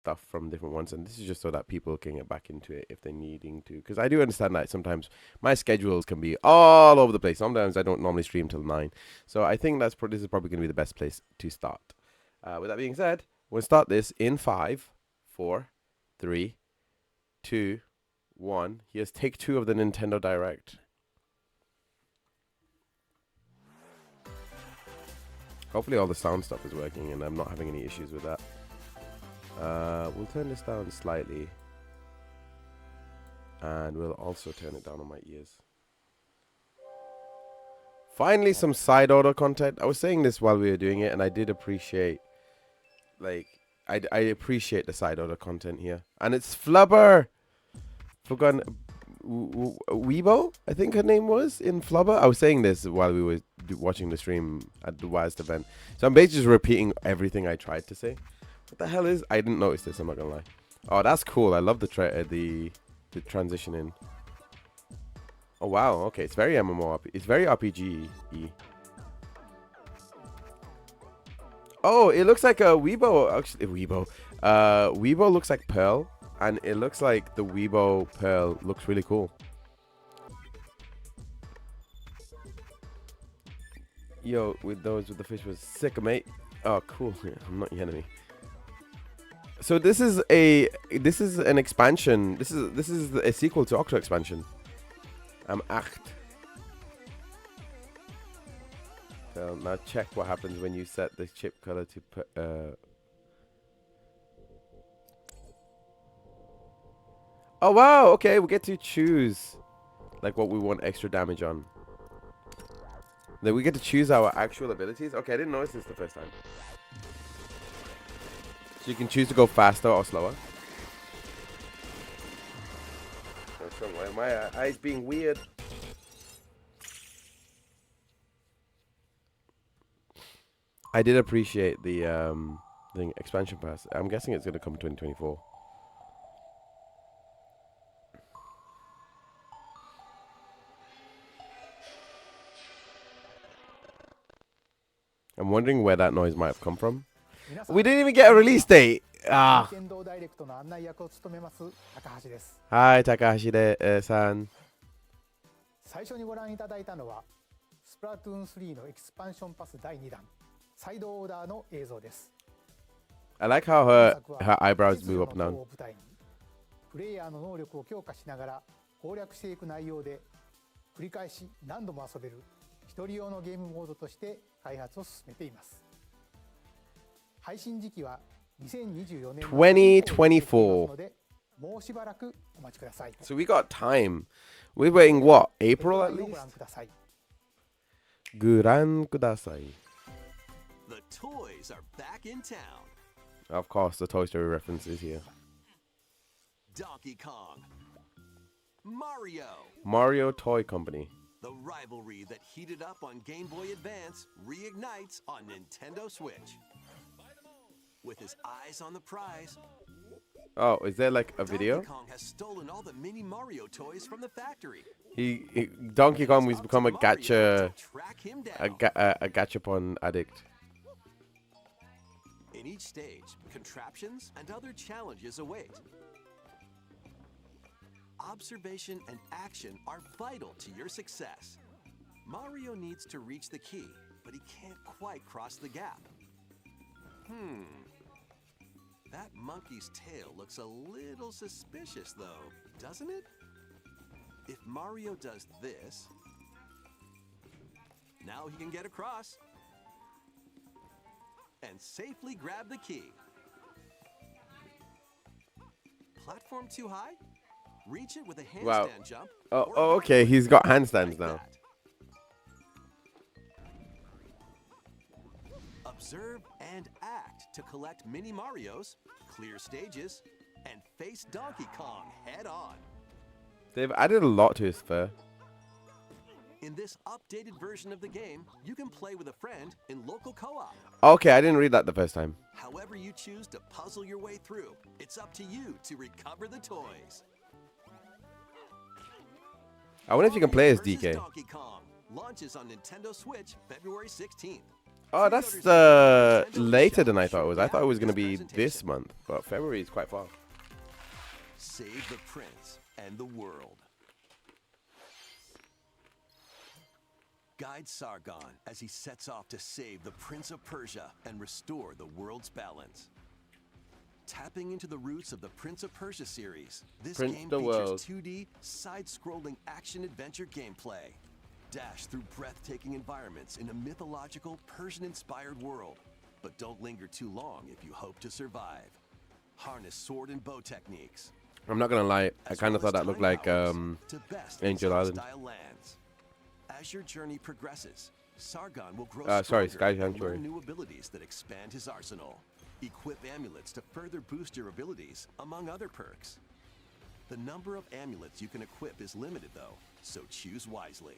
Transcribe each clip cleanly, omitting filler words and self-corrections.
stuff from different ones, and this is just so that people can get back into it if they're needing to. Because I do understand that sometimes my schedules can be all over the place. Sometimes I don't normally stream till 9, so I think this is probably going to be the best place to start. With that being said, we'll start this in 5, 4, 3, 2, 1. Here's take 2 of the Nintendo Direct. Hopefully all the sound stuff is working and I'm not having any issues with that. We'll turn this down slightly. And we'll also turn it down on my ears. Finally, some side order content. I was saying this while we were doing it, and I did appreciate, like, I appreciate the side order content here. And it's Flubber! Forgotten. Weibo, I think her name was, in Flubber. I was saying this while we were watching the stream at the West event. So I'm basically just repeating everything I tried to say. What the hell is? I didn't notice this, I'm not gonna lie. Oh, that's cool. I love the transition in. Oh wow, okay, it's very MMO. It's very RPG-y. Oh, it looks like a Weibo. Actually, Weibo. Weibo looks like Pearl, and it looks like the Weibo Pearl looks really cool. Yo, with the fish was sick, mate. Oh, cool. Yeah, I'm not your enemy. So this is an expansion. This is a sequel to Octo expansion. Acht. So now check what happens when you set the chip color to put. Oh wow! Okay, we get to choose like what we want extra damage on. Then we get to choose our actual abilities. Okay, I didn't notice this the first time. So you can choose to go faster or slower. What's wrong? Why are my eyes being weird? I did appreciate the expansion pass. I'm guessing it's gonna come 2024. I'm wondering where that noise might have come from. We didn't even get a release date. Ah. Hi, Takahashi-san. 最初にご覧いただいたのはスプラトゥーン3のエキスパンションパス第2弾サイドオーダーの映像です。 I like how her eyebrows move up and down. プレイヤーの能力を強化しながら攻略していく内容で繰り返し何度も遊べる一人用のゲームモードとして開発を進めています。配信時期は2024年2024. でもうしばらくお待ちください。 So we got time. We're waiting what? April at least? ご覧ください. The toys are back in town. Of course, the Toy Story reference is here. Donkey Kong. Mario. Mario Toy Company. The rivalry that heated up on Game Boy Advance reignites on Nintendo Switch. With his eyes on the prize. Oh, is there like a video? Donkey Kong has stolen all the mini Mario toys from the factory. Donkey Kong has become a gacha, Track him down. a gachapon addict. In each stage, contraptions and other challenges await. Observation and action are vital to your success. Mario needs to reach the key, but he can't quite cross the gap. That monkey's tail looks a little suspicious though, doesn't it? If Mario does this, now he can get across and safely grab the key. Platform too high? Reach it with a handstand jump. Oh, okay. He's got handstands now. That. Observe and act to collect mini Marios, clear stages, and face Donkey Kong head on. They've added a lot to his fur. In this updated version of the game, you can play with a friend in local co-op. Okay, I didn't read that the first time. However you choose to puzzle your way through, it's up to you to recover the toys. I wonder if you can play as Mario vs. DK. Donkey Kong launches on Nintendo Switch February 16th. Oh, that's later than I thought it was. I thought it was going to be this month, but February is quite far. Save the prince and the world. Guide Sargon as he sets off to save the Prince of Persia and restore the world's balance. Tapping into the roots of the Prince of Persia series, this Prince game the features world. 2D, side-scrolling action-adventure gameplay. Dash through breathtaking environments in a mythological, Persian-inspired world. But don't linger too long if you hope to survive. Harness sword and bow techniques. I'm not going to lie. I kind of thought that looked like Angel Island. Lands. As your journey progresses, Sargon will grow Sorry, stronger Sky and Sanctuary. learn new abilities that expand his arsenal. Equip amulets to further boost your abilities, among other perks. The number of amulets you can equip is limited though, so choose wisely.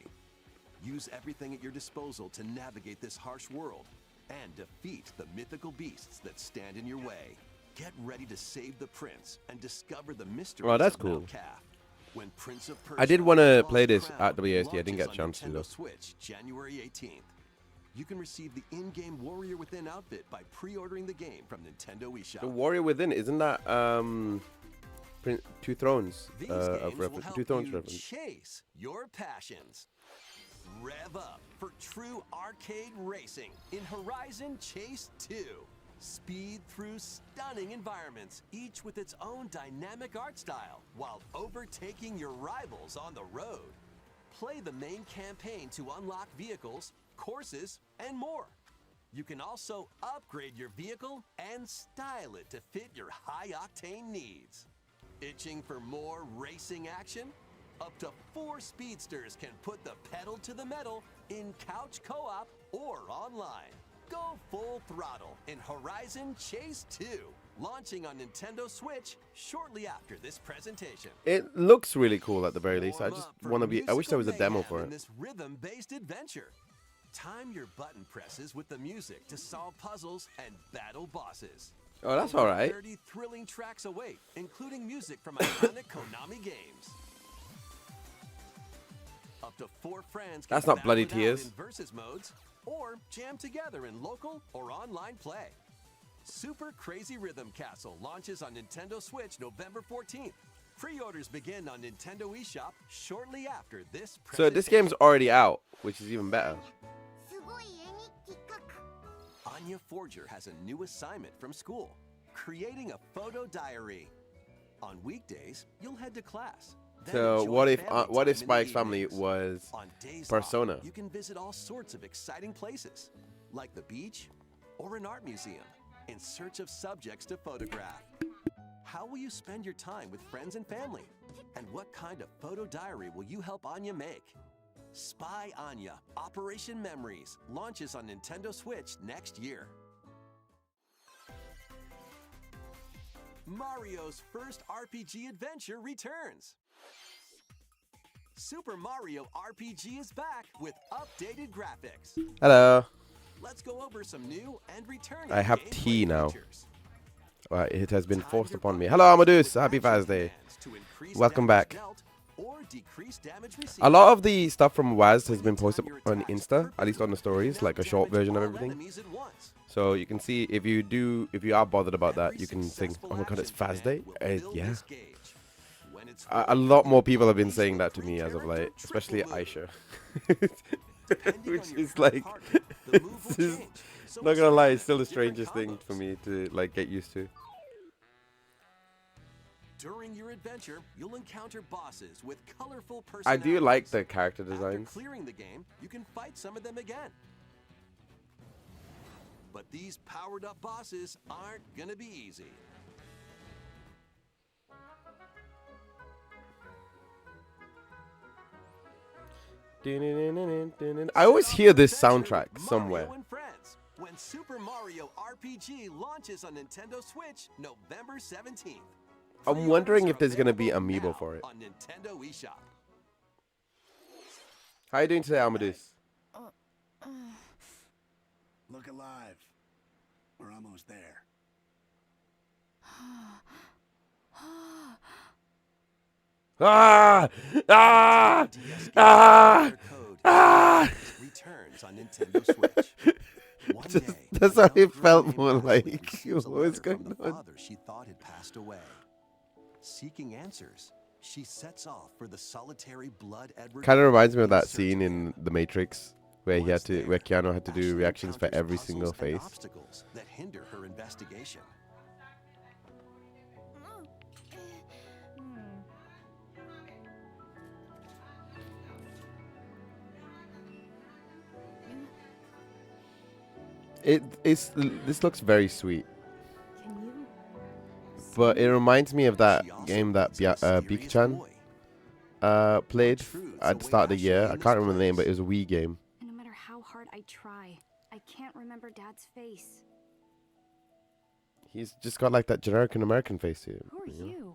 Use everything at your disposal to navigate this harsh world and defeat the mythical beasts that stand in your way. Get ready to save the prince and discover the mysteries Oh, that's of Mount cool. Calf. When Prince of I did Persia, wanna The play Lost this Crown at WASD. I didn't get a launches chance to, on though. Nintendo Switch, January 18th. You can receive the in-game Warrior Within outfit by pre-ordering the game from Nintendo eShop. The Warrior Within, isn't that Two Thrones? These Of games will help Two Thrones you reference. chase your passions. Rev up for true arcade racing in Horizon Chase 2. Speed through stunning environments, each with its own dynamic art style, while overtaking your rivals on the road. Play the main campaign to unlock vehicles, courses, and more. You can also upgrade your vehicle and style it to fit your high-octane needs. Itching for more racing action? Up to 4 speedsters can put the pedal to the metal in couch co-op or online. Go full throttle in Horizon Chase 2, launching on Nintendo Switch shortly after this presentation. It looks really cool at the very least. I Warm just up for want to be. I wish there was a musical demo mayhem for in it. this rhythm-based adventure. Time your button presses with the music to solve puzzles and battle bosses. Oh, that's Over all right. 30 thrilling tracks await, including music from iconic Konami games. Up to 4 friends can That's not battle bloody it out tears. in versus modes or jam together in local or online play. Super Crazy Rhythm Castle launches on Nintendo Switch November 14th. Pre-orders begin on Nintendo eShop shortly after this So presentation. this game's already out, which is even better. Anya Forger has a new assignment from school, creating a photo diary. On weekdays, you'll head to class. Then So enjoy what if family time in the Spike's family evenings. was On days Persona? off, you can visit all sorts of exciting places, like the beach or an art museum, in search of subjects to photograph. How will you spend your time with friends and family? And what kind of photo diary will you help Anya make? Spy Anya Operation Memories launches on Nintendo Switch next year. Mario's first RPG adventure returns. Super Mario RPG is back with updated graphics. Hello. Let's go over some new and returning I have gameplay tea now. features. It has been Time forced your upon me. button Hello, presses Amadeus. with Happy action Thursday. commands to increase Welcome damage back. dealt or decrease damage received. A lot of the stuff from Waz has been posted Time your on attacks Insta, at least perfectly, on the stories, now like a short damage version of all everything. enemies at once. So you can see if you are bothered about that, Every you can think, successful oh my god, it's action Faz Day. command will fill Yeah. this gauge. When it's A full, lot more you people have been unleash saying the that to me as of three-character late, especially triple move. Aisha. Depending Which on your is current like, partner, the move will this is change. So not it's gonna lie, fun it's still the with different strangest thing for combos. me to like get used to. During your adventure, you'll encounter bosses with colorful I personalities. do like the character After designs. clearing the game, you can fight some of them again. But these powered-up bosses aren't gonna be easy. I always Set off hear your this adventure soundtrack with somewhere. Mario and Friends when Super Mario RPG launches on Nintendo Switch November 17th. I'm Pre-orders wondering are if there's gonna be available amiibo now for it. on Nintendo eShop. How you doing today, Amadeus? Look alive. We're almost there. Ah! Ah! DS Ah! code Ah! returns on Nintendo Switch. One Just- day, that's a how young it girl felt named more Ashley like, receives a what is letter from going the on? father she thought had passed away. Seeking answers, she sets off for the solitary Blood Edward. Kind of Cove reminds me of in that search scene of him. in The Matrix where Once there, Keanu had to do Ashley reactions for encounters every puzzles single and face. obstacles that hinder her investigation. This looks very sweet, Can you? but it reminds me of that She also game that meets a mysterious Beak-chan boy. played truths at the start of the await year. Ashley I in can't this remember the name, but place. it was a Wii game. And no matter how hard I try, I can't remember Dad's face. He's just got like that generic American face to him. Who are you know? you?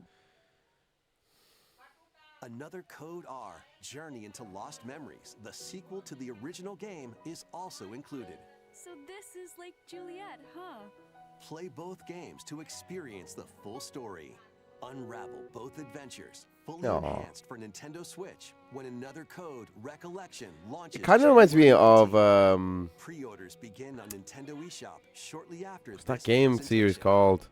Another Code R, Journey into Lost Memories, the sequel to the original game, is also included. So this is like Juliet, huh? Play both games to experience the full story. Unravel both adventures, fully Aw. enhanced for Nintendo Switch, when Another Code Recollection launches. It kind of reminds me January of 19th. Pre-orders begin on Nintendo eShop shortly after what's that this game series presentation. called?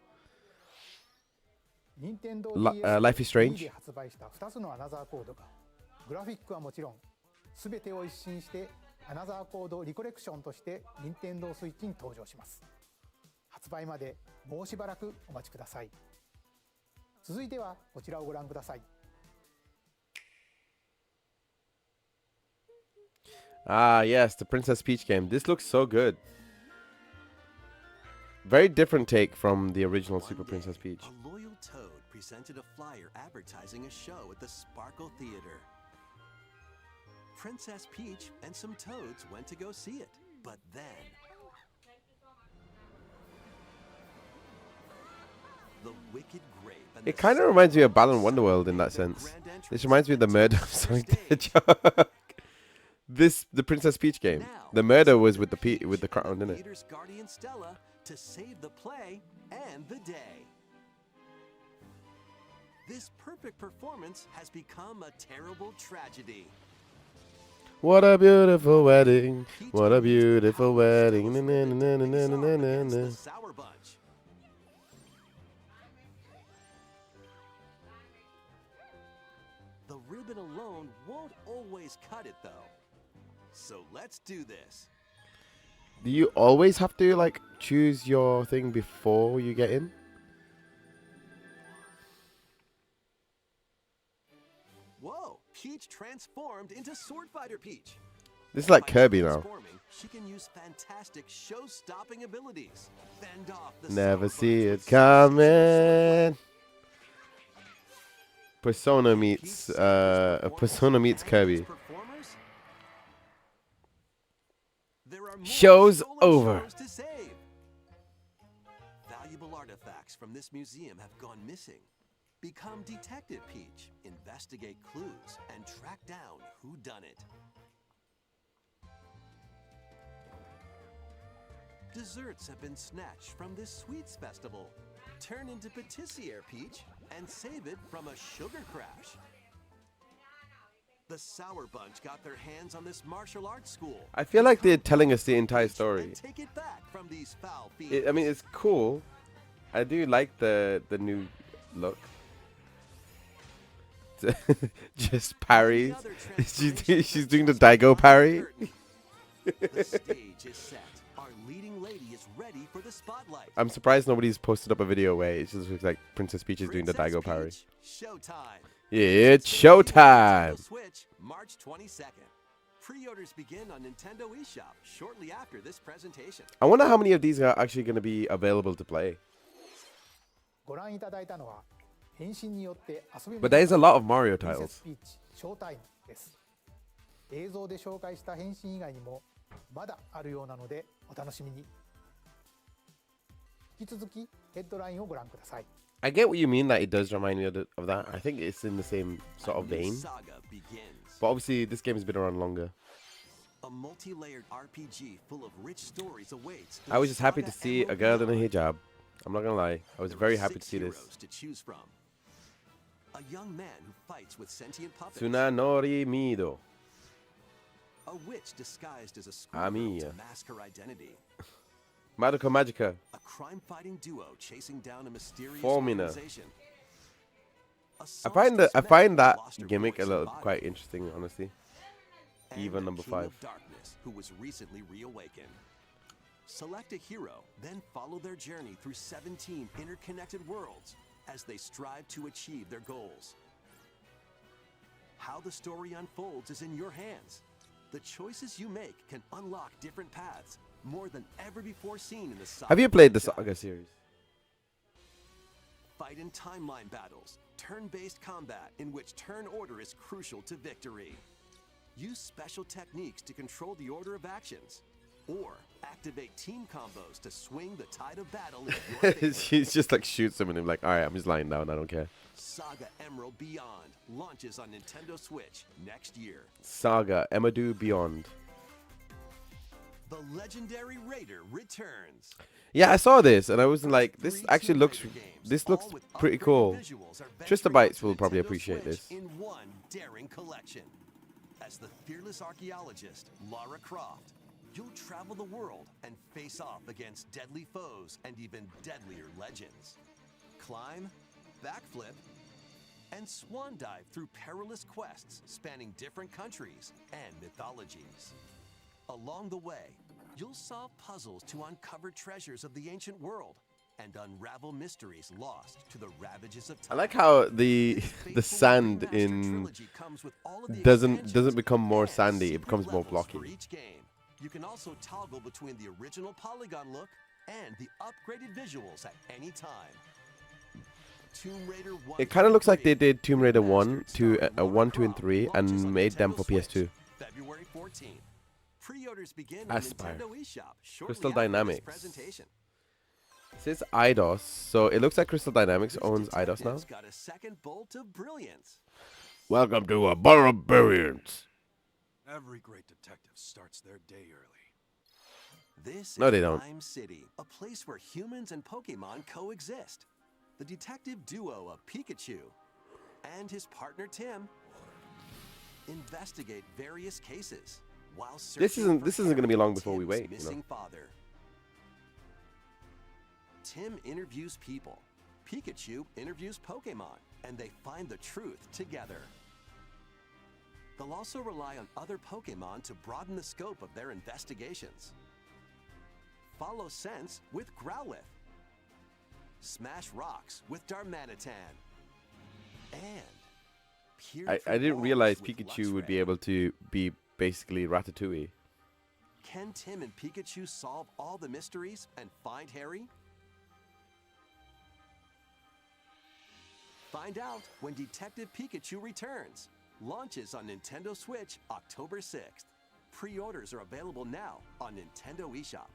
任天堂 Life is Strange で発売した2つのアナザーコードがグラフィックはもちろん全てを一新してアナザーコードリコレクションとして任天堂スイッチに登場します。発売までもうしばらくお待ちください。続いてはこちらをご覧ください。Ah, yes, the Princess Peach game. This looks so good. Very different take from the original One Super day, Princess Peach. A loyal toad presented a flyer advertising a show at the Sparkle Theater. Princess Peach and some toads went to go see it, but then the wicked grape and It the kind of sun reminds me of god Balan Wonderworld in that celebrated sense. their grand This entrance reminds me of the and murder took of the Sonic stage. the Hedgehog. The Princess Peach game. Now, The murder was Princess with the Peach with the crown, and didn't it? Peter's guardian Stella to save the play and the day. This perfect performance has become a terrible tragedy. What a beautiful wedding. Peach What a believes the beautiful power of wedding. Stella's Na, na, ribbon na, na, to na, face na, off na, against na. the Sour Bunch. The ribbon alone won't always cut it, though. So let's do this. Do you always have to like choose your thing before you get in? Whoa! Peach transformed into Sword Fighter Peach. This is like By Kirby now. transforming, she can use fantastic show-stopping abilities. Fend off the Never Sour see Bunch it with sensational swordplay. coming. Persona meets Peach saved his performance Persona meets and Kirby. his performers? There are more Show's stolen over. shows to save. Valuable artifacts from this museum have gone missing. Become Detective Peach, investigate clues, and track down who done it. Desserts have been snatched from this sweets festival. Turn into Patissiere Peach and save it from a sugar crash. The Sour Bunch got their hands on this martial arts school. I feel like they're Become telling us the Peach entire and story. take it back from these foul fiends. I mean, it's cool. I do like the new look. Just parries. The other She's doing the transformations Daigo are parry. curtain. The stage is set. Our leading lady is ready for the spotlight. I'm surprised nobody's posted up a video where it just looks like Princess Peach is doing the Princess Daigo parry. Peach, Showtime. It's Princess Peach on showtime. Nintendo Switch, March 22nd. Pre-orders begin on Nintendo eShop shortly after this presentation. I wonder how many of these are actually going to be available to play. ご覧いただいたのは変身によって遊び But there's a lot of Mario プリンセ titles. スピーチショータイムです。映像で紹介した変身以外にもまだあるようなのでお楽しみに。引き続きヘッドラインをご覧ください。 I get what you mean that it does remind me of that. I think it's in the same sort of A new vein. saga begins. But obviously, this game has been around longer. A multi-layered RPG full of rich stories awaits. I was just happy to Saga see a Emerald girl in a Beyond. hijab. I'm not gonna lie. I was There very are happy to 6 see this. heroes to choose from. A young man who fights with sentient puppets. Tsunanori Mido. a witch disguised as a schoolgirl Amiibo. to mask her identity. Magica Magica. A crime-fighting duo chasing down a mysterious Formula. organization. A I find that solstice that lost her gimmick a voice little and body. quite interesting, honestly. And Even a number king 5. of darkness who was recently reawakened. Select a hero, then follow their journey through 17 interconnected worlds as they strive to achieve their goals. How the story unfolds is in your hands. The choices you make can unlock different paths, more than ever before seen in the Saga Have you played the franchise. Saga series? Fight in timeline battles, turn-based combat in which turn order is crucial to victory. Use special techniques to control the order of actions, or activate team combos to swing the tide of battle in your favor. She's just like shoots him and I'm like, alright, I'm just lying down, I don't care. Saga Emerald Beyond launches on Nintendo Switch next year. Saga Amadou Beyond. The legendary Raider returns. Yeah, I saw this and I was like, this 3 actually Tomb looks Raider games, this all looks with pretty upgraded cool. visuals, are Trista venturing Bites onto will probably Nintendo appreciate Switch this. in one daring collection. As the fearless archaeologist Lara Croft, you'll travel the world and face off against deadly foes and even deadlier legends. Climb, backflip, and swan dive through perilous quests spanning different countries and mythologies. Along the way, you'll solve puzzles to uncover treasures of the ancient world and unravel mysteries lost to the ravages of I time. like how the Faithful sand remastered in trilogy comes with all of the doesn't expansions become more and sandy, it secret becomes more levels for blocky. each game. You can also toggle between the original polygon look and the upgraded visuals at any time. Tomb Raider 1 It kind of looks like they through did Tomb Raider 1 Remastered to starring 1, Lara 2, and Croft 3 launches on and made them Nintendo for Switch, PS2. February 14th. Pre-orders begin Aspire. on Nintendo eShop shortly Crystal after Dynamics. this presentation. It says IDOS, so it looks like Crystal Dynamics This owns IDOS now. detective's got a second bolt of brilliance. Welcome to a barbarians. Every great detective starts their day early. This No, is they don't. Lime City, a place where humans and Pokemon coexist. The detective duo of Pikachu and his partner Tim investigate various cases while searching This for isn't gonna be Harry, long before we Tim's wait, you know. missing father. Tim interviews people. Pikachu interviews Pokemon, and they find the truth together. They'll also rely on other Pokemon to broaden the scope of their investigations. Follow Sense with Growlithe. Smash Rocks with Darmanitan. And peer I through didn't walls realize with Pikachu would be Luxray. able to be basically Ratatouille. Can Tim and Pikachu solve all the mysteries and find Harry? Find out when Detective Pikachu returns. Launches on Nintendo Switch October 6th. Pre-orders are available now on Nintendo eShop.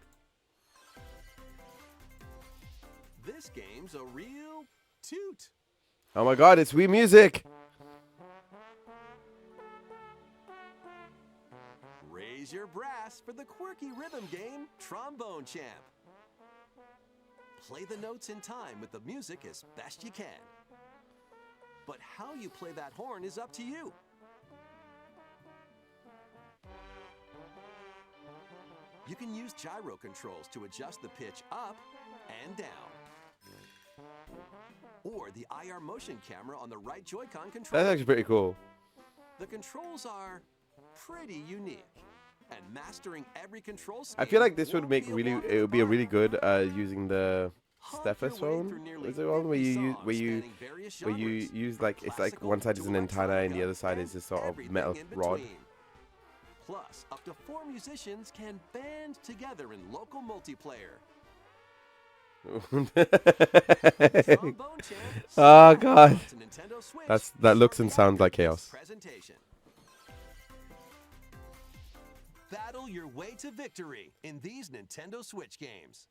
This game's a real toot. Oh my god, it's Wii Music! Raise your brass for the quirky rhythm game Trombone Champ. Play the notes in time with the music as best you can. But how you play that horn is up to you. You can use gyro controls to adjust the pitch up and down. Or the IR motion camera on the right Joy-Con That's controller. actually pretty cool. The controls are pretty unique, and mastering every control I scheme feel like this would won't make be a really walk in it the would be a park. really good using the Hump your way Stephaphone. through nearly Is it one where 50 you use songs spanning various where you genres, use from like it's like classical one side to is an antenna and the electronica other side is and this sort of everything metal in rod. between. Plus, up to 4 musicians can band together in local multiplayer. Trombone Champ, Oh god. to Nintendo Switch That looks and shortly sounds after like this chaos. Presentation. Battle your way to victory in these Nintendo Switch games.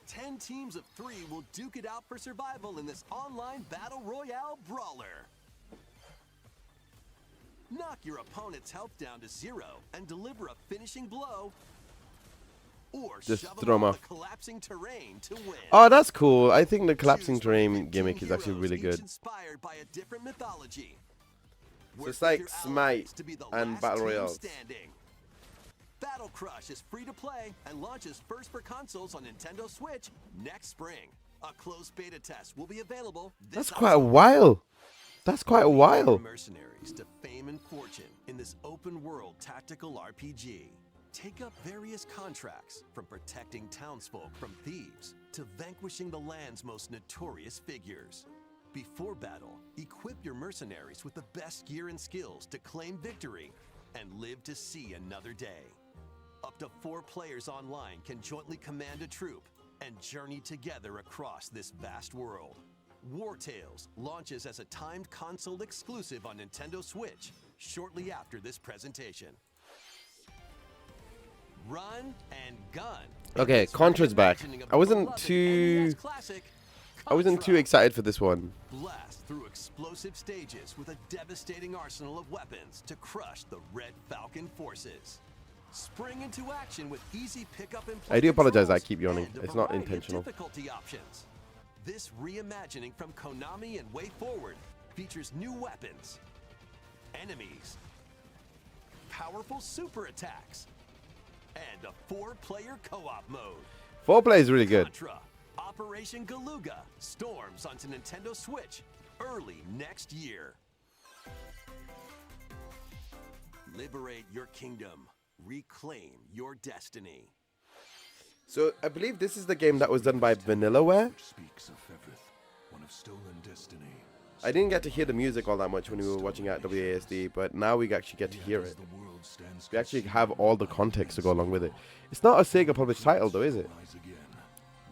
10 teams of 3 will duke it out for survival in this online battle royale brawler. Knock your opponent's health down to 0 and deliver a finishing blow. Or Just shove throw 'em them off. the collapsing terrain to win. Oh, that's cool. I think the collapsing Choose from terrain 15 gimmick is actually heroes, really each good. inspired by a different mythology. So Work it's with like your Smite allies to be the and last Battle team Royales. standing. Battle Crush is free to play and launches first for consoles on Nintendo Switch next spring. A closed beta test will be available this That's quite a October. while. That's quite a Lead your while. mercenaries to fame and fortune in this open world tactical RPG. Take up various contracts, from protecting townsfolk from thieves to vanquishing the land's most notorious figures. Before battle, equip your mercenaries with the best gear and skills to claim victory and live to see another day. Up to 4 players online can jointly command a troop and journey together across this vast world. War Tales launches as a timed console exclusive on Nintendo Switch shortly after this presentation. Run and gun. Okay, It's Contra's back. reimagining of I wasn't beloved too NES classic, I wasn't too Contra. excited for this one. Blast through explosive stages with a devastating arsenal of weapons to crush the Red Falcon forces. Spring into action with easy pickup and play I do apologize controls I keep yawning. and a It's not variety of intentional. difficulty options. This reimagining from Konami and Way Forward features new weapons, enemies, powerful super attacks, and a 4-player co-op mode. 4 play is really good. Contra, Operation Galuga storms onto Nintendo Switch early next year. Liberate your kingdom. Reclaim your destiny. So I believe this is the game that was done by Vanillaware. Which speaks of Feveth, one of stolen destiny. I didn't get to hear the music all that much when we were watching at WASD, but now we actually get to hear it. The world stands We actually have all the context to go along with it. It's not a Sega published title though, is it? rise again.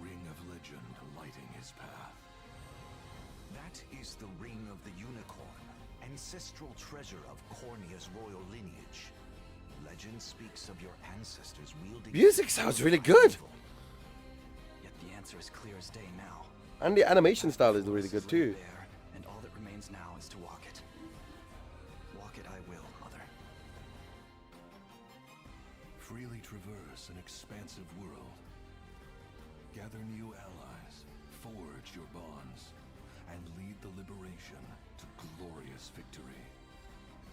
Ring of legend lighting his path. That is the Ring of the Unicorn, ancestral treasure of Cornia's royal lineage. Legend speaks of your ancestors wielding... Music sounds really good. Yet the answer is clear as day now. And the animation style is really good too. There, and all that remains now is to walk it. Walk it I will, Mother. Freely traverse an expansive world. Gather new allies, forge your bonds, and lead the liberation to glorious victory.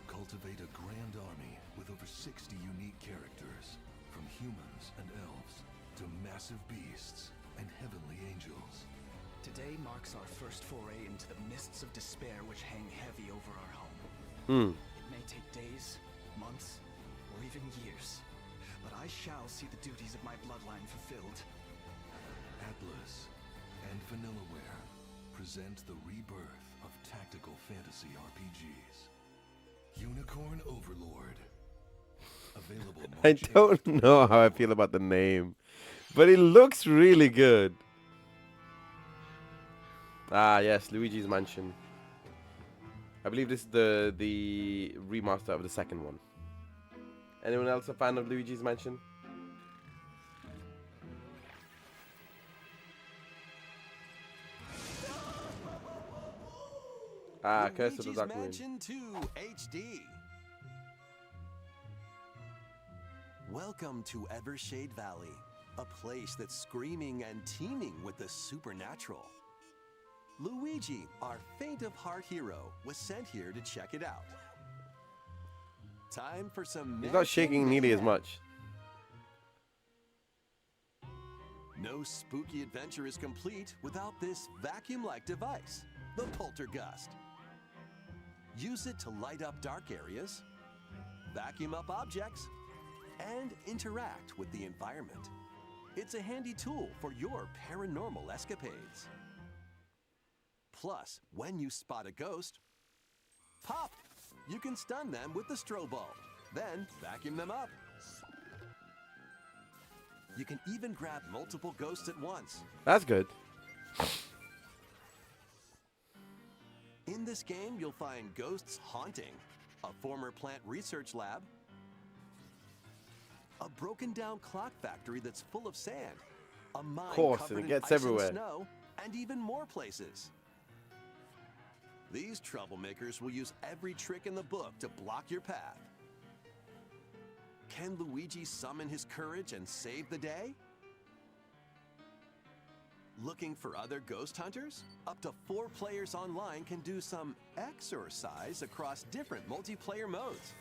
Cultivate a grand army with over 60 unique characters, from humans and elves to massive beasts and heavenly angels. Today marks our first foray into the mists of despair which hang heavy over our home. It may take days, months, or even years, but I shall see the duties of my bloodline fulfilled. Atlas and Vanillaware present the rebirth of tactical fantasy RPGs. Unicorn Overlord. Available I March 8th. don't know how I feel about the name, but it looks really good. Ah, yes, Luigi's Mansion. I believe this is the remaster of the second one. Anyone else a fan of Luigi's Mansion? Ah, Curse of the Luigi's Dark Moon. Mansion 2 HD. Welcome to Evershade Valley, a place that's screaming and teeming with the supernatural. Luigi, our faint of heart hero, was sent here to check it out. Time for some He's not shaking nearly as mayhem. much. No spooky adventure is complete without this vacuum-like device, the Poltergust. Use it to light up dark areas, vacuum up objects, and interact with the environment. It's a handy tool for your paranormal escapades. Plus, when you spot a ghost, pop! You can stun them with the strobe bulb, then vacuum them up. You can even grab multiple ghosts at once. That's good. In this game, you'll find ghosts haunting, a former plant research lab, a broken down clock factory that's full of sand, a mine Course, covered and it in gets ice everywhere. and snow, and even more places. These troublemakers will use every trick in the book to block your path. Can Luigi summon his courage and save the day? Looking for other ghost hunters? Up to 4 players online can do some exercise across different multiplayer modes.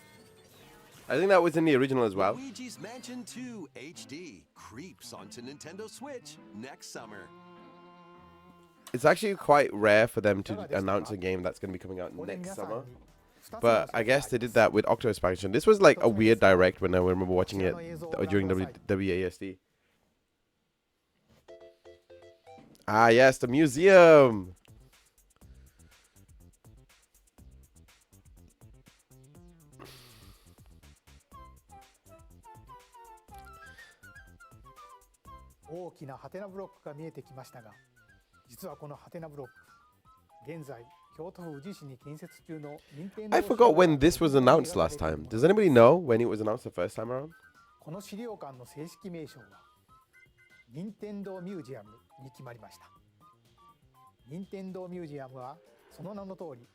I think that was in the original as well. Luigi's Mansion 2 HD creeps onto Nintendo Switch next summer. It's actually quite rare for them to announce a game that's going to be coming out next summer. But I guess they did that with Octo Expansion. This was like a weird direct when I remember watching it during WASD. Ah, yes, the museum. I forgot when this was announced last time. Does anybody know when it was announced the first time around? この資料館の正式名称は任天堂ミュージアムに決まりました。任天堂ミュージアムはその名の通り、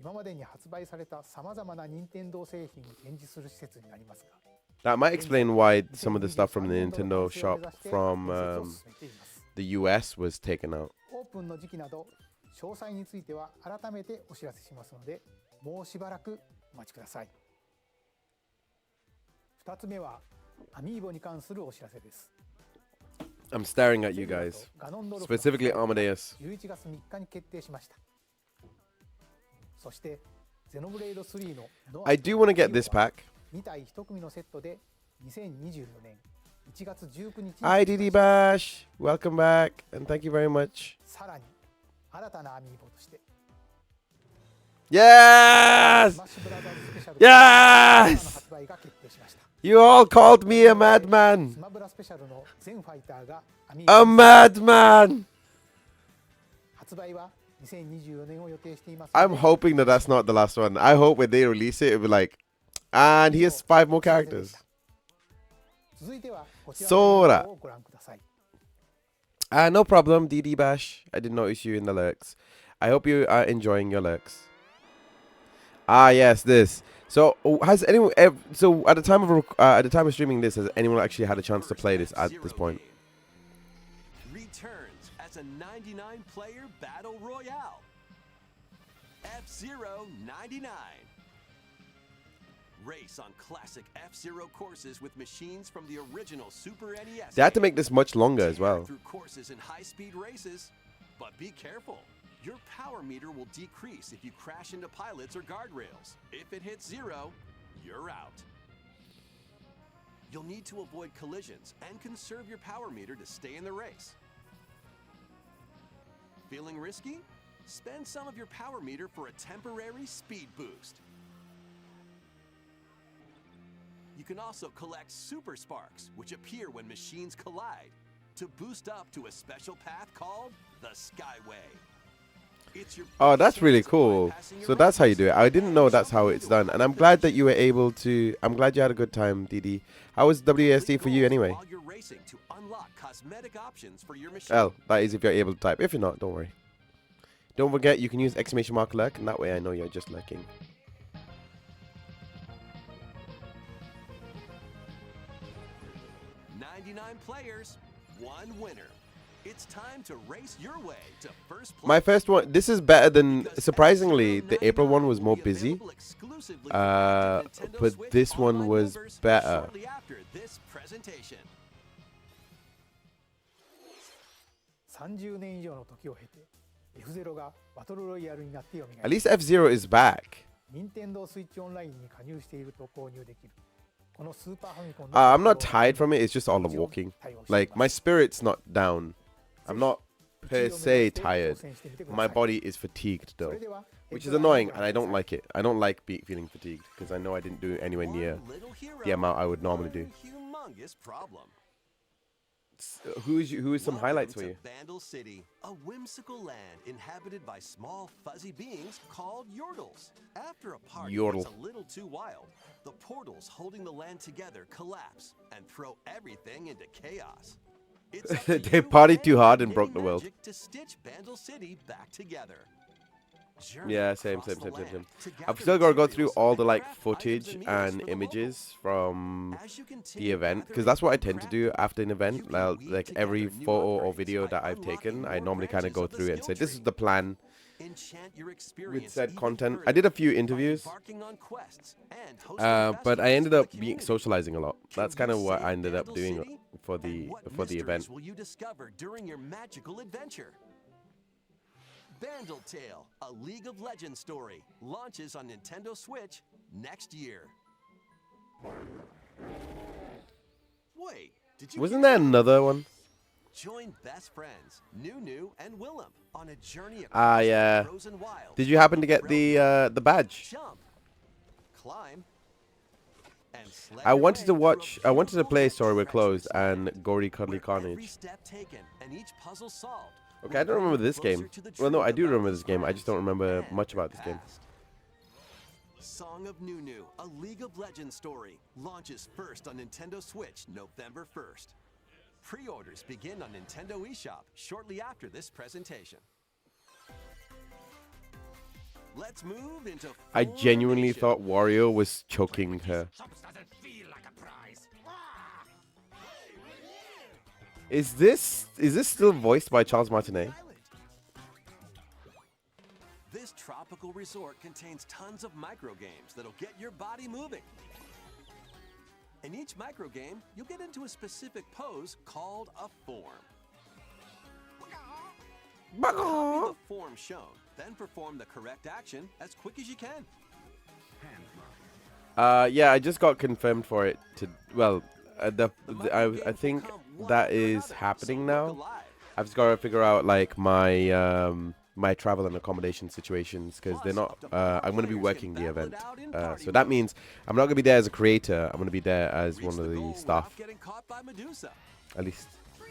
今までに発売されたさまざまな任天堂製品を展示する施設になりますが、 That might explain why some of the stuff from the Nintendo shop from the US was taken out. オープンの時期など詳細については改めてお知らせしますので、もうしばらくお待ちください。2つ目はアミーボに関するお知らせです。 I'm staring at you guys, specifically Amadeus. 11月3日に決定しました。そしてゼノブレイド3の I do want to get this pack. 2体1組のセットで2024年1月19日 Hi DD Bash, welcome back and thank you very much. さらに新たなアミーボとして Yes! スマッシュブラザーズスペシャル Yes! の発売が決定しました。 You all called me a madman. スマブラスペシャルの全ファイターがアミー A ボ madman! 発売は2024年を予定しています。 I'm hoping that that's not the last one. I hope when they release it, it'll be like, and here's 5 more characters. 続いてはこちら SORA の動画をご覧ください。 No problem, DD Bash. I didn't notice you in the lurks. I hope you are enjoying your lurks. Ah, yes, this. So, has anyone? So, at the time of streaming this, has anyone actually had a chance to play this at this point? Returns as a 99-player battle royale. F-Zero 99. Race on classic F-Zero courses with machines from the original Super NES. They had to make this much longer as well. Through courses in high-speed races, but be careful. Your power meter will decrease if you crash into pilots or guardrails. If it hits 0, you're out. You'll need to avoid collisions and conserve your power meter to stay in the race. Feeling risky? Spend some of your power meter for a temporary speed boost. You can also collect super sparks, which appear when machines collide, to boost up to a special path called the Skyway. Oh, that's really cool. So that's how you do it. I didn't know that's how it's done. And I'm glad that you were able to... I'm glad you had a good time, DD. How was WASD for you anyway? L, that is if you're able to type. If you're not, don't worry. Don't forget, you can use exclamation mark lurk, and that way I know you're just lurking. Players, 1 winner. It's time to race your way to first place. My first one, this is better than, surprisingly, the April one was more busy. But this one was better. At least F-Zero is back. I'm not tired from it, it's just all the walking. Like, my spirit's not down. I'm not per se tired. My body is fatigued though, which is annoying, and I don't like it. I don't like feeling fatigued, because I know I didn't do anywhere near the amount I would normally do. Who is some highlights for you? Vandal City, a whimsical land inhabited by small fuzzy beings called Yordles. After a party gets a little too wild, the portals holding the land together collapse and throw everything into chaos. They partied too hard and broke the world. To stitch Vandal City back together. Journey Yeah, same. across the land to I've gather still got to go through materials all and the like craft items footage and meals and for the images from As you the continue event, because gathering that's what I and tend to crafting, do after an you event. can Like, weave like every together new photo or upgrades video by that I've unlocking taken, I more normally kind of branches go of the through it and skill say, "This is tree. the plan." Enchant your experience With said even content, I further did a few by interviews, embarking on quests and hosting but I festivals ended for the up being community. socializing a lot. Can That's you kind of what save I ended up Vandal doing City? for And the what for the event. mysteries will you discover during your magical adventure? Vandal Tale, a League of Legends story, launches on Nintendo Switch next year. Wait, did you Wasn't hear there that? another one? Join best friends Nunu and Willem on a journey Ah, across yeah. the frozen wilds. Did you happen to of get Freljord. the badge? Jump, climb, and sled I your wanted way to through a watch. I wanted to beautiful play yet Sorry We're treacherous Closed land, and Gory Cuddly where every Carnage. step taken and each puzzle solved Okay, will I don't bring remember you this closer game. to the Well, no, truth I do about remember these this game. I just don't friends remember and much their about this game. past. Song of Nunu, a League of Legends story, launches first on Nintendo Switch November 1st. Pre-orders begin on Nintendo eShop shortly after this presentation. Let's move into I genuinely Formation. thought Wario was choking her. Is this still voiced by Charles Martinet? This tropical resort contains tons of micro games that'll get your body moving. In each micro game, you'll get into a specific pose called a form. Copy the form shown, then perform the correct action as quick as you can. Yeah, I just got confirmed for it to. Well, micro I games will think come one that after is another, so happening look now. alive. I've just got to figure out like my my travel and accommodation situations because they're not. I'm going to be working the event, so that means I'm not going to be there as a creator. I'm going to be there as Reach one of the the goal staff, without getting caught by Medusa. at least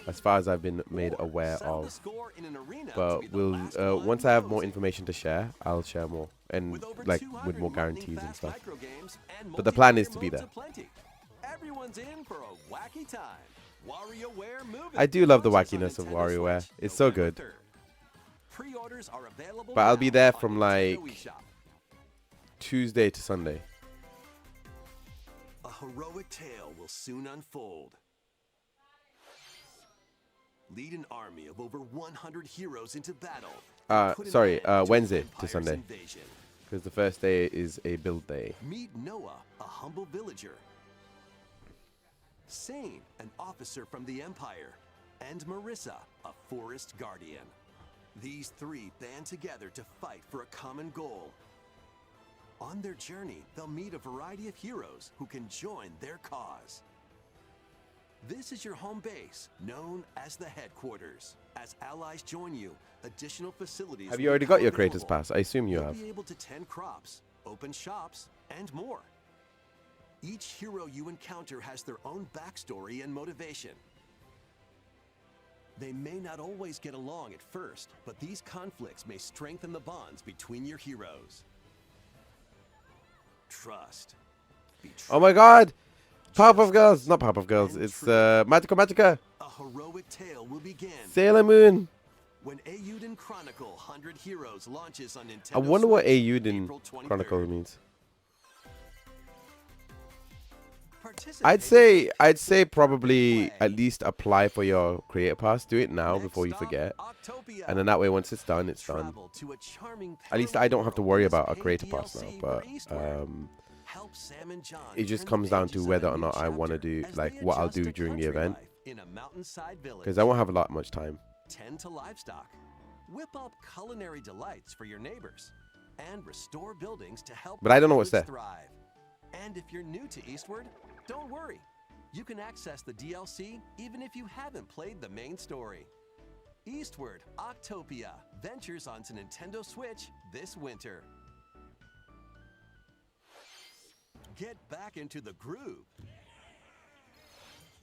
as far as I've been made Or aware settle the of. score in an arena to But be the we'll last one once I have more closing. information to share, I'll share more and With over like 200 with more lightning guarantees and fast stuff. micro games and But the plan is multiplayer to be modes there. aplenty. Everyone's in for a wacky time. WarioWare Moving I do love the launches on wackiness of Nintendo WarioWare. Switch It's so November good. 3rd. Pre-orders are available But I'll be now there on from Nintendo like eShop. Tuesday to Sunday. A heroic tale will soon unfold. Lead an army of over 100 heroes into battle. and put an Sorry, end to Wednesday to Empire's Sunday. invasion. Because the first day is a build day. Meet Noah, a humble villager. Sane, an officer from the Empire. And Marissa, a forest guardian. These three band together to fight for a common goal. On their journey, they'll meet a variety of heroes who can join their cause. This is your home base, known as the headquarters. As allies join you, additional facilities Have will you already become got your creator's available. pass? I assume you You'll have. be able to tend crops, open shops, and more. Each hero you encounter has their own backstory and motivation. They may not always get along at first, but these conflicts may strengthen the bonds between your heroes. Trust. Oh my God! Powerpuff Girls, not Powerpuff Girls. It's Magical Magica. A heroic tale will begin Sailor Moon. when Eiyuden Chronicle 100 Heroes launches on Nintendo I wonder what Switch, Eiyuden April 23rd. Chronicle means. Participate I'd say probably at least apply for your creator pass. Do it now before you Next stop, forget, Octopia. and then that way once it's done, it's done. Travel to a charming At least parallel I don't have to world worry in this about a paid creator pass DLC now. for But Eastward. Help Sam and John it just turn the comes down to pages of whether a or new not I want to chapter do as like they what I'll adjust do to during the country event, life in a mountainside village. because I won't have a lot much time. Tend to livestock, whip up culinary delights for your neighbors, and restore buildings to help But I don't know what's livelihoods there. thrive. And if you're new to Eastward, don't worry. You can access the DLC even if you haven't played the main story. Eastward Octopia ventures onto Nintendo Switch this winter. Get back into the groove.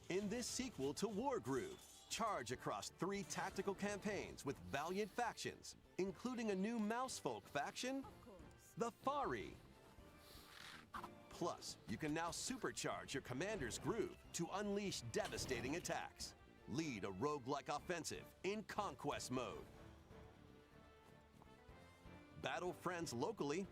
In this sequel to War Groove, charge across 3 tactical campaigns with valiant factions, including a new Mousefolk faction, the Fari. Plus, you can now supercharge your commander's groove to unleash devastating attacks. Lead a roguelike offensive in conquest mode. battle friends locally.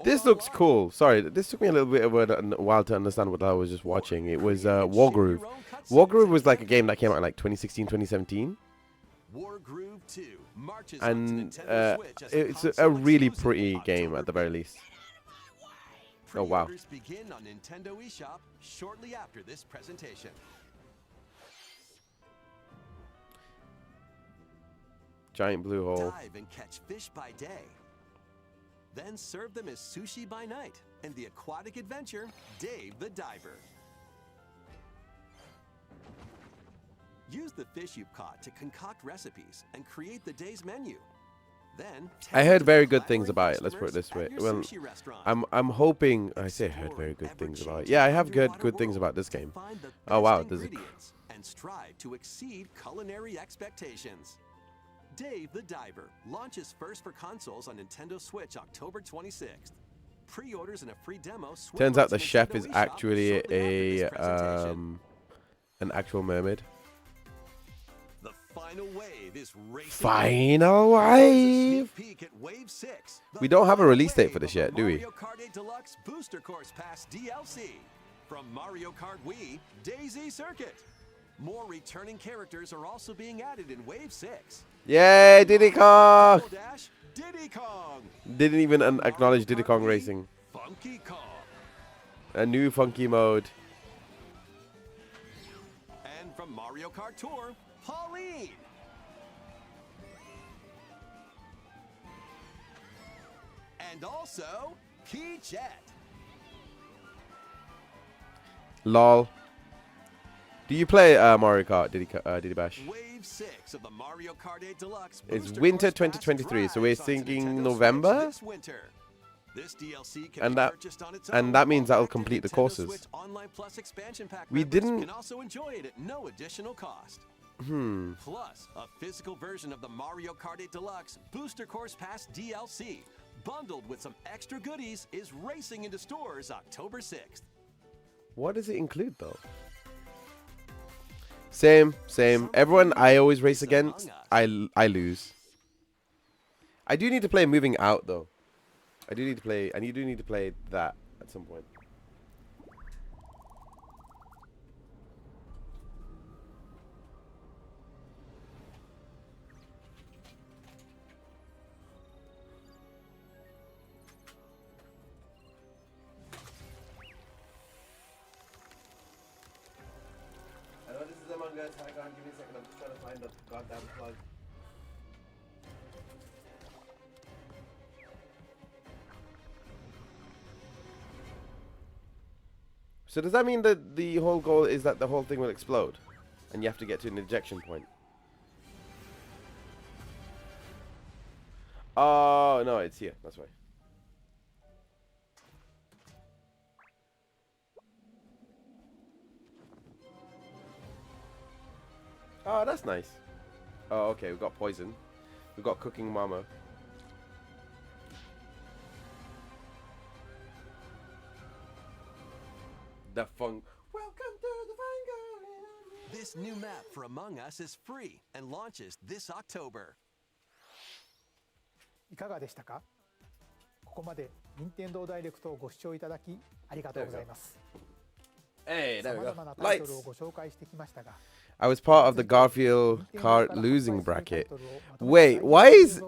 or This looks online. cool. Sorry, this took me a little bit of a while to understand what I was just watching. It was Wargroove. Wargroove was like a game that came out in like 2016, 2017. Wargroove 2 marches onto And Nintendo Switch as it's a console really exclusive pretty game October at the very least. Oh, wow. Pre-orders begin on Nintendo eShop shortly after this presentation. Giant blue hole. Dive and catch fish by day. Then serve them as sushi by night. And the aquatic adventure, Dave the Diver. Use the fish you've caught to concoct recipes and create the day's menu. Then I heard very good things about it. Let's put it this way. Well, I'm I'm hoping. I say I heard very good things about it. Yeah, I have heard good things about this game. Oh wow, there's a. And strive to exceed culinary expectations. Dave the Diver launches first for consoles on Nintendo Switch October 26th. Pre-orders and a free demo. Turns out the Nintendo chef is eShop actually shortly after this presentation. an actual mermaid. The final wave is racing. Final wave. We don't have a release date for this yet, do we? Mario Kart 8 Deluxe Booster Course Pass DLC from Mario Kart Wii Daisy Circuit. More returning characters are also being added in Wave 6. Yay, Diddy Kong! Double Dash, Diddy Kong. Didn't even acknowledge Diddy Kong Racing. Funky Kong. A new funky mode. And from Mario Kart Tour, Pauline. And also, Key Jet. Lol. Do you play Mario Kart, Diddy Bash? Wave 6 of the Mario Kart 8 Deluxe It's Booster winter Course Pass 2023, so we're drives onto thinking Nintendo November? Switch this winter. This DLC can And be that- purchased on its and own, that means while that'll active complete the Nintendo courses. Switch Online Plus expansion pack We members didn't- can also enjoy it at no additional cost. Plus, a physical version of the Mario Kart 8 Deluxe Booster Course Pass DLC, bundled with some extra goodies, is racing into stores October 6th. What does it include though? Same. Everyone I always race against, I lose. I do need to play Moving Out though. I do need to play that at some point. I know this is Among Us. I can't give me a second. I'm just trying to find the goddamn plug. So does that mean that the whole goal is that the whole thing will explode? And you have to get to an ejection point? Oh, no, it's here. That's why. Oh, that's nice. Oh, okay. We've got poison. We've got cooking mama. The funk. Welcome to the fun. This new map for Among Us is free and launches this October. いかがでしたか？ここまで任天堂ダイレクトをご視聴いただきありがとうございます。 Hey, there 様 we 々 go. なタイト Lights. ルをご紹介してきましたが、 I was part of the Garfield card losing bracket. Wait, why is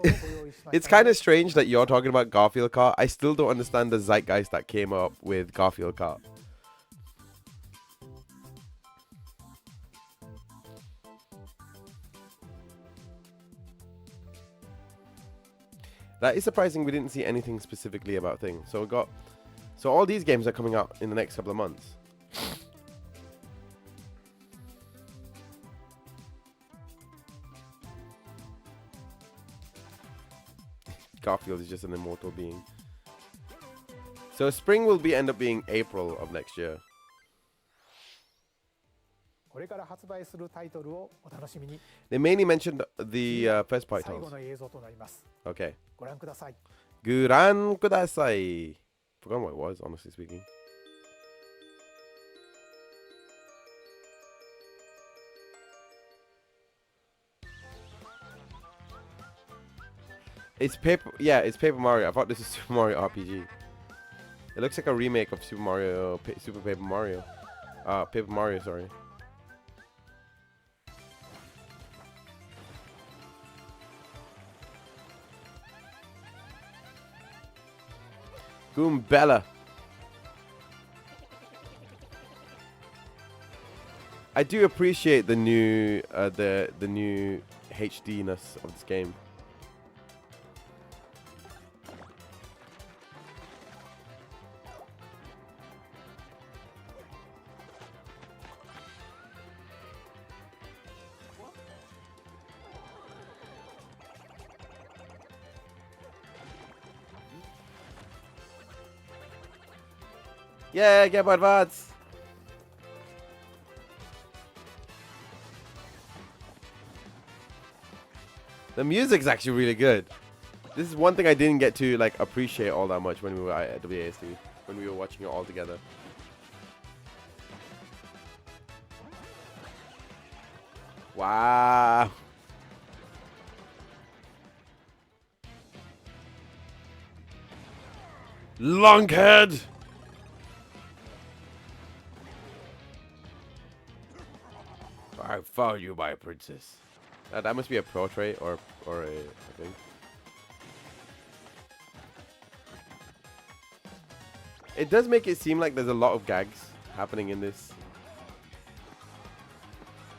it's kind of strange that you're talking about Garfield cart? I still don't understand the zeitgeist that came up with Garfield cart. That is surprising. We didn't see anything specifically about things. So all these games are coming out in the next couple of months. Garfield is just an immortal being. So spring will end up being April of next year. これから発売するタイトルをお楽しみに。 They mainly mentioned the first part 最後 titles. の映像となります。 Okay. ご覧ください。 Guran kudasai. Forgot what it was, honestly speaking. It's Paper. Yeah, it's Paper Mario. I thought this was Super Mario RPG. It looks like a remake of Super Mario, Super Paper Mario. Paper Mario, sorry. Goombella. I do appreciate the new the new HD-ness of this game. Yeah, Game Boy Advance. The music's actually really good. This is one thing I didn't get to like appreciate all that much when we were at WASD, when we were watching it all together. Wow. Lunkhead. I found you, my princess. That must be a portrait or a thing. It does make it seem like there's a lot of gags happening in this.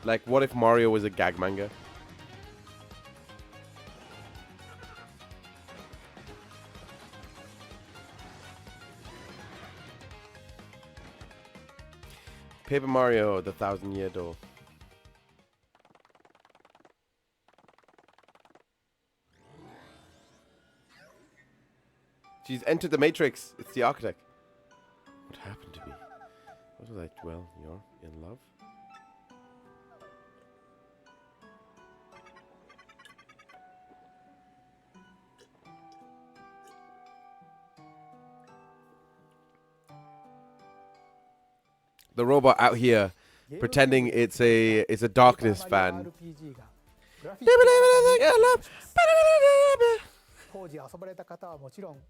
Like, what if Mario was a gag manga? Paper Mario, the 1,000-year door. She's entered the Matrix. It's the architect. What happened to me? What was I? Well, you're in love? The robot out here pretending it's a Darkness fan. 当時遊ばれた方はもちろん、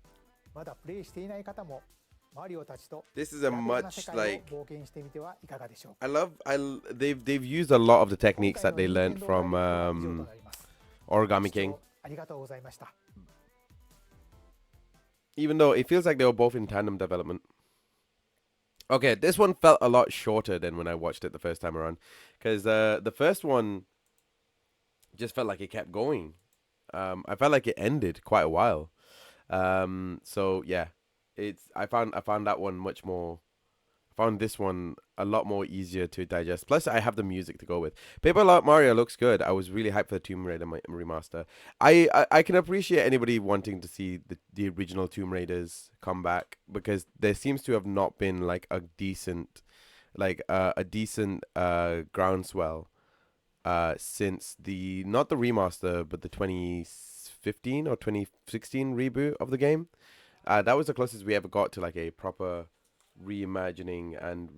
まだプレイしていない方もマリオたちと This is a グラフィックな much 世界 like を冒険してみてはいかがでしょうか。 they've used a lot of the techniques that they learned from 以上となります。 Origami ご視聴 King. ありがとうございました。 Even though it feels like they were both in tandem development. Okay, this one felt a lot shorter than when I watched it the first time around. Because the first one just felt like it kept going. I felt like it ended quite a while. So yeah, I found that one much more. I found this one a lot more easier to digest. Plus, I have the music to go with. Paper Mario looks good. I was really hyped for the Tomb Raider remaster. I can appreciate anybody wanting to see the original Tomb Raiders come back, because there seems to have not been like a decent groundswell since not the remaster, but the 2015 or 2016 reboot of the game. That was the closest we ever got to like a proper reimagining and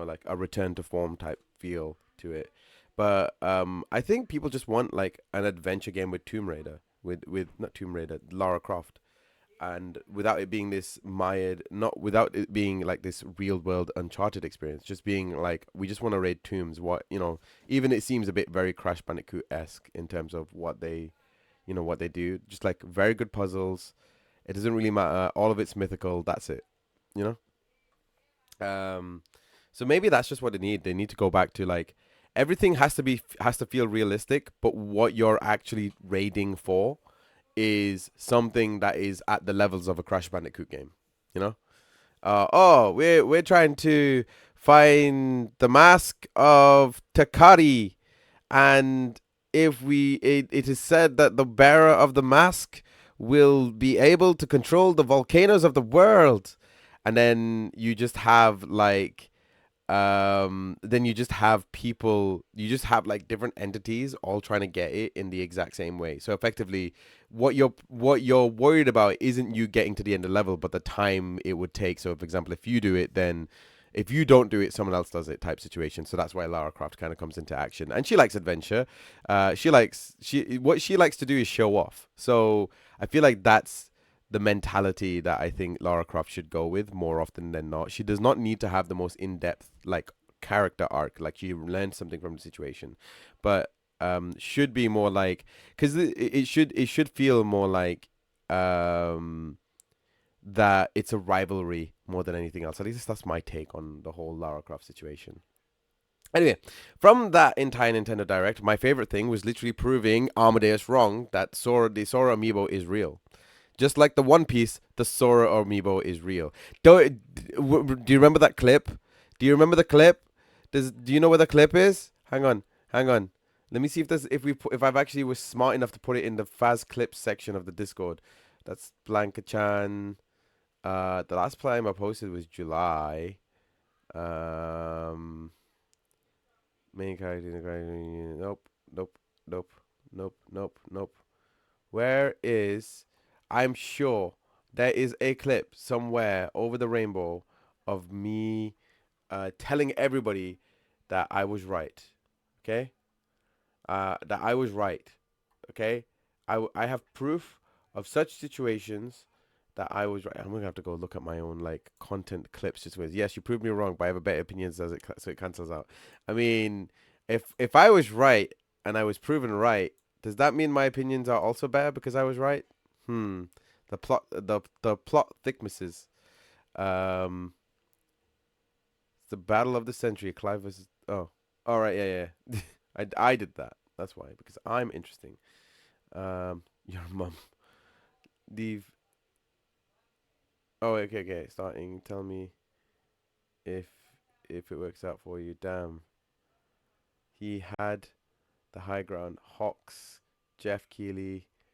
like a return to form type feel to it. But I think people just want like an adventure game with Tomb Raider, with not Tomb Raider, Lara Croft, and without it being this mired, not without it being like this real world Uncharted experience, just being like, we just want to raid tombs. What, even it seems a bit very Crash Bandicoot-esque in terms of what they do. Just like very good puzzles. It doesn't really matter. All of it's mythical. That's it. So maybe that's just what they need. They need to go back to like, everything has to feel realistic, but what you're actually raiding for is something that is at the levels of a Crash Bandicoot game. We're trying to find the mask of Takari, and if it is said that the bearer of the mask will be able to control the volcanoes of the world. And then you just have like, then you just have people, you just have like different entities all trying to get it in the exact same way. So effectively, what you're worried about isn't you getting to the end of the level, but the time it would take. So, for example, if you do it, then if you don't do it, someone else does it type situation. So that's why Lara Croft kind of comes into action. And she likes adventure. What she likes to do is show off. So I feel like that's the mentality that I think Lara Croft should go with more often than not. She does not need to have the most in-depth like character arc, like she learned something from the situation, but should be more like, because it should feel more like that it's a rivalry more than anything else. At least that's my take on the whole Lara Croft situation. Anyway, from that entire Nintendo Direct, my favorite thing was literally proving Amadeus wrong that the Sora amiibo is real. Just like the One Piece, the Sora amiibo is real. Do you remember that clip? Do you remember the clip? Do you know where the clip is? Hang on, hang on. Let me see if I've actually was smart enough to put it in the Faz clips section of the Discord. That's Blanca Chan. The last time I posted was July. Main character. Nope. Nope. Nope. Nope. Nope. Nope. Where is? I'm sure there is a clip somewhere over the rainbow of me telling everybody that I was right. Okay? That I was right. Okay? I have proof of such situations that I was right. I'm gonna have to go look at my own like content clips just with. Yes, you proved me wrong, but I have a better opinion, so it cancels out. I mean, if I was right and I was proven right, does that mean my opinions are also better because I was right? The plot thicknesses. It's the battle of the century. Clive versus. Oh, all right, yeah. I did that. That's why, because I'm interesting. Your mum. Leave. Oh, okay. Starting. Tell me if it works out for you. Damn. He had the high ground. Hawks, Jeff Keighley,